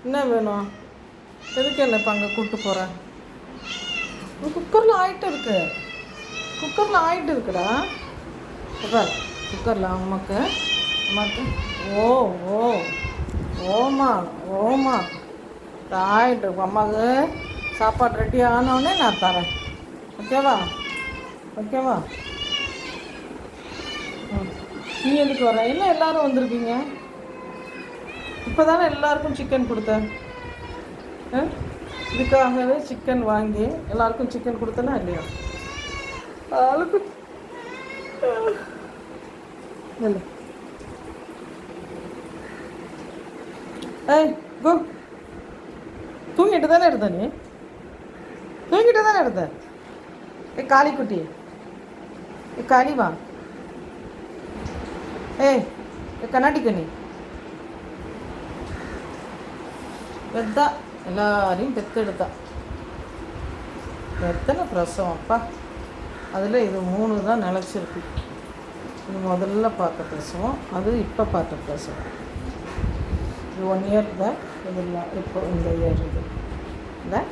என்ன வேணும்? எதுக்கு என்ன இப்போ அங்கே கூப்பிட்டு போகிறேன்? குக்கரில் ஆயிட்டு இருக்கு. குக்கரில் ஆயிட்டு இருக்குடா. குக்கரில் அம்மாக்கு ஓ ஓ ஓமா ஓமா ஆயிட்டு அம்மாவுக்கு சாப்பாடு ரெடி ஆனோடனே நான் தரேன். ஓகேவா? ஓகேவா? நீ எதுக்கு வர? என்ன எல்லோரும் வந்திருக்கீங்க? இப்போ தானே எல்லாருக்கும் சிக்கன் கொடுத்தேன். இதுக்காகவே சிக்கன் வாங்கி எல்லாருக்கும் சிக்கன் கொடுத்தனா இல்லையா? ஆளுக்கு இல்லை. ஏய் கோ, தூங்கிட்டு தானே இருந்த நீ? தூங்கிட்டு தானே இருந்த? காளிக்குட்டி, காளிவா, ஏய் கண்ணாடி கண்ணி பெத்தா, எல்லாரையும் பெத்தெடுத்தா. எத்தனை பிரசவம் அப்பா! அதில் இது 3 தான் நிலச்சிருக்கு. இது முதல்ல பார்த்த பிரசவம், அது இப்போ பார்த்த பிரசவம். இது 1 இயர் தான். இதெல்லாம் இப்போ இந்த இயர் இது இல்லை.